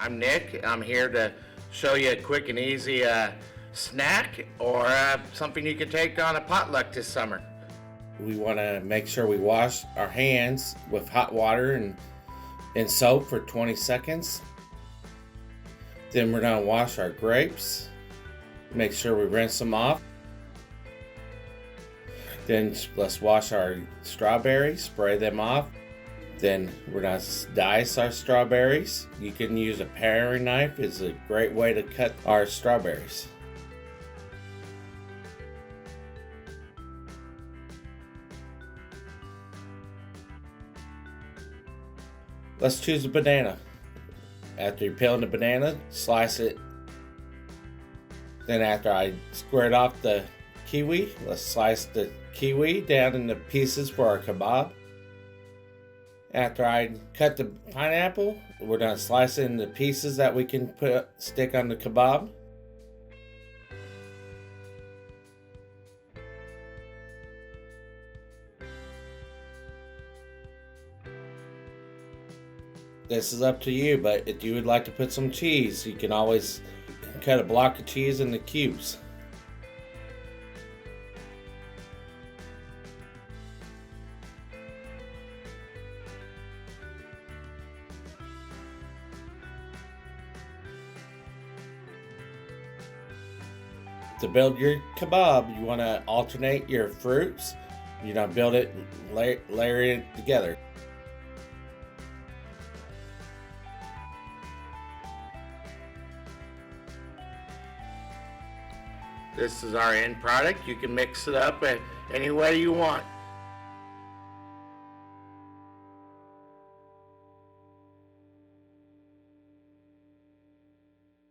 I'm Nick. I'm here to show you a quick and easy snack or something you can take on a potluck this summer. We want to make sure we wash our hands with hot water and soap for 20 seconds. Then we're going to wash our grapes. Make sure we rinse them off. Then let's wash our strawberries, spray them off. Then we're going to dice our strawberries. You can use a paring knife. It's a great way to cut our strawberries. Let's choose a banana. After you're peeling the banana, slice it. Then after I squared off the kiwi, let's slice the kiwi down into pieces for our kebab. After I cut the pineapple, we're going to slice it into pieces that we can stick on the kebab. This is up to you, but if you would like to put some cheese, you can always cut a block of cheese into cubes. To build your kebab, you want to alternate your fruits. You know, build it, layer it together. This is our end product. You can mix it up any way you want.